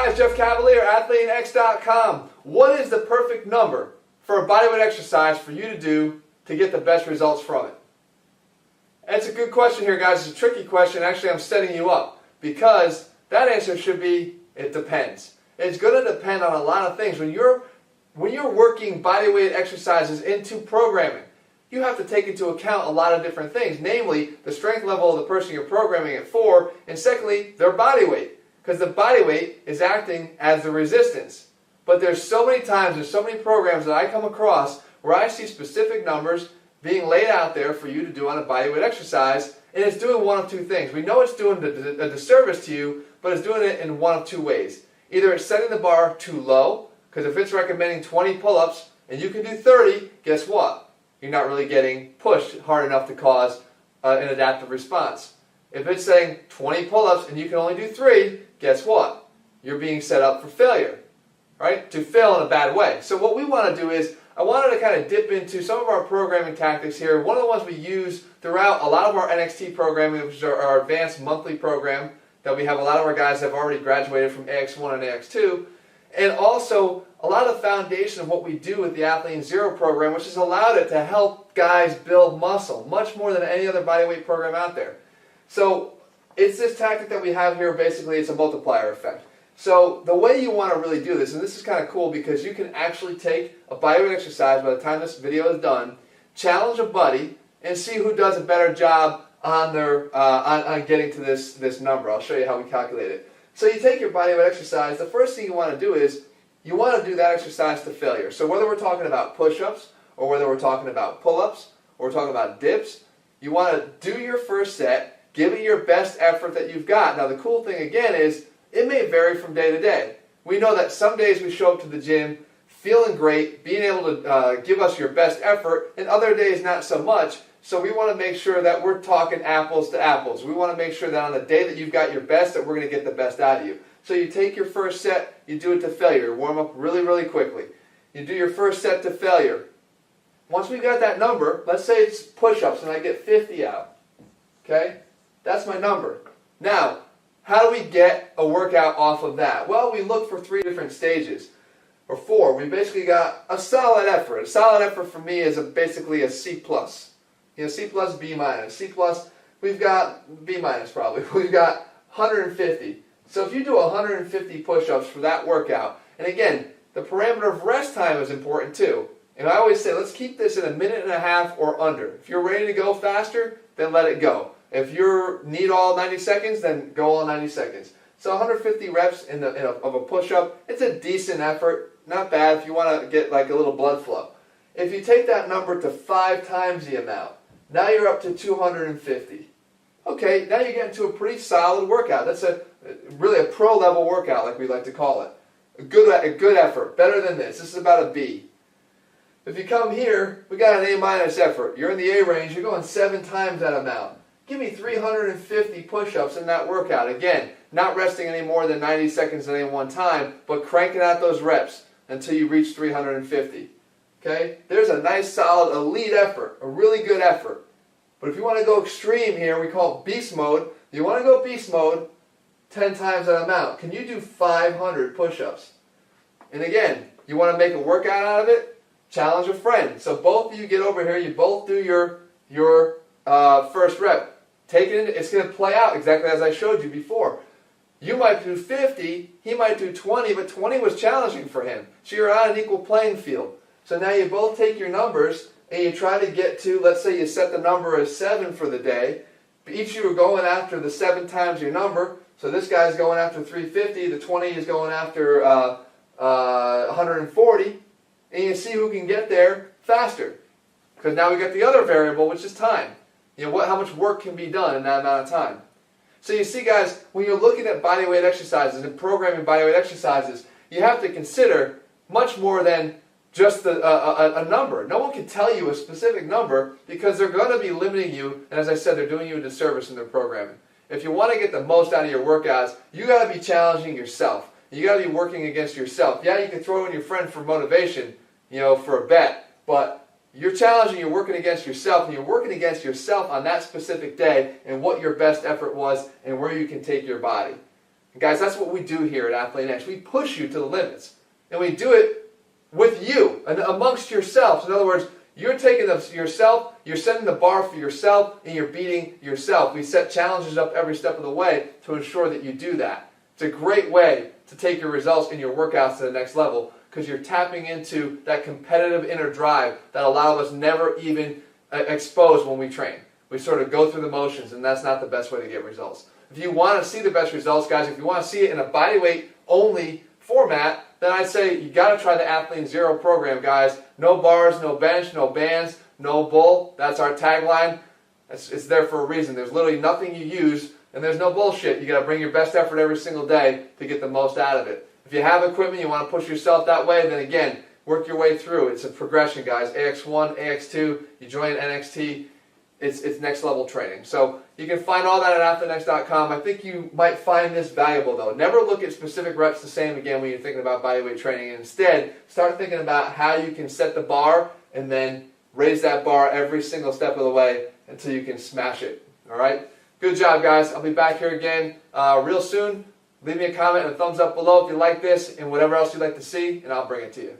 guys, Jeff Cavalier, AthleanX.com. What is the perfect number for a bodyweight exercise for you to do to get the best results from it? And it's a good question here, guys. It's a tricky question. Actually, I'm setting you up because that answer should be, it depends. It's going to depend on a lot of things. When you're working bodyweight exercises into programming, you have to take into account a lot of different things, namely the strength level of the person you're programming it for, and secondly, their body weight. Because the body weight is acting as the resistance. But there's so many times, there's so many programs that I come across where I see specific numbers being laid out there for you to do on a bodyweight exercise, and it's doing one of two things. We know it's doing a disservice to you, but it's doing it in one of two ways. Either it's setting the bar too low, because if it's recommending 20 pull-ups and you can do 30, guess what? You're not really getting pushed hard enough to cause an adaptive response. If it's saying 20 pull-ups and you can only do 3, guess what? You're being set up for failure, right? To fail in a bad way. So what we want to do is, I wanted to kind of dip into some of our programming tactics here. One of the ones we use throughout a lot of our NXT programming, which is our advanced monthly program that we have a lot of our guys that have already graduated from AX1 and AX2. And also a lot of the foundation of what we do with the Athlete Zero program, which has allowed it to help guys build muscle, much more than any other bodyweight program out there. So it's this tactic that we have here, basically it's a multiplier effect. So the way you want to really do this, and this is kind of cool because you can actually take a bodyweight exercise by the time this video is done, challenge a buddy, and see who does a better job on their on getting to this number. I'll show you how we calculate it. So you take your bodyweight exercise, the first thing you want to do is, you want to do that exercise to failure. So whether we're talking about push-ups, or whether we're talking about pull-ups, or we're talking about dips, you want to do your first set, give it your best effort that you've got. Now the cool thing again is, it may vary from day to day. We know that some days we show up to the gym feeling great, being able to give us your best effort, and other days not so much. So we want to make sure that we're talking apples to apples. We want to make sure that on the day that you've got your best, that we're going to get the best out of you. So you take your first set, you do it to failure. Warm up really, really quickly. You do your first set to failure. Once we got that number, let's say it's push-ups and I get 50 out. Okay? That's my number. Now, how do we get a workout off of that? Well, we look for 3 different stages, or 4. We basically got a solid effort. A solid effort for me is basically a C+. You know, C+, B-. C+, we've got B- probably. We've got 150. So if you do 150 push-ups for that workout, and again, the parameter of rest time is important too. And I always say, let's keep this in a minute and a half or under. If you're ready to go faster, then let it go. If you need all 90 seconds, then go all 90 seconds. So 150 reps of a push-up, it's a decent effort. Not bad if you want to get like a little blood flow. If you take that number to 5 times the amount, now you're up to 250. Okay, now you're getting to a pretty solid workout. That's really a pro-level workout, like we like to call it. A good effort, better than this. This is about a B. If you come here, we got an A- effort. You're in the A range, you're going 7 times that amount. Give me 350 push-ups in that workout. Again, not resting any more than 90 seconds at any one time, but cranking out those reps until you reach 350. Okay? There's a nice, solid, elite effort, a really good effort. But if you want to go extreme here, we call it beast mode. You want to go beast mode, 10 times that amount. Can you do 500 push-ups? And again, you want to make a workout out of it? Challenge a friend. So both of you get over here, you both do your first rep. Take it in, it's going to play out exactly as I showed you before. You might do 50, he might do 20, but 20 was challenging for him. So you're on an equal playing field. So now you both take your numbers and you try to get to, let's say you set the number as 7 for the day. Each of you are going after the 7 times your number. So this guy's going after 350, the 20 is going after 140. And you see who can get there faster. Because now we got the other variable, which is time. You know, how much work can be done in that amount of time. So you see, guys, when you're looking at bodyweight exercises and programming bodyweight exercises, you have to consider much more than just a number. No one can tell you a specific number because they're going to be limiting you, and as I said, they're doing you a disservice in their programming. If you want to get the most out of your workouts, you got to be challenging yourself. You got to be working against yourself. Yeah, you can throw in your friend for motivation, you know, for a bet, but you're challenging, you're working against yourself, and you're working against yourself on that specific day and what your best effort was and where you can take your body. And guys, that's what we do here at AthleanX. We push you to the limits. And we do it with you and amongst yourselves. In other words, you're taking yourself, you're setting the bar for yourself, and you're beating yourself. We set challenges up every step of the way to ensure that you do that. It's a great way to take your results and your workouts to the next level because you're tapping into that competitive inner drive that a lot of us never even expose when we train. We sort of go through the motions, and that's not the best way to get results. If you want to see the best results, guys, if you want to see it in a bodyweight only format, then I'd say you got to try the Athlete Zero program, guys. No bars, no bench, no bands, no bull. That's our tagline. It's there for a reason. There's literally nothing you use, and there's no bullshit. You got to bring your best effort every single day to get the most out of it. If you have equipment, you want to push yourself that way, then again, work your way through. It's a progression, guys. AX1, AX2, you join NXT. It's next level training. So you can find all that at AthleanX.com. I think you might find this valuable though. Never look at specific reps the same again when you're thinking about bodyweight training. Instead, start thinking about how you can set the bar and then raise that bar every single step of the way until you can smash it. All right? Good job, guys. I'll be back here again real soon. Leave me a comment and a thumbs up below if you like this and whatever else you'd like to see, and I'll bring it to you.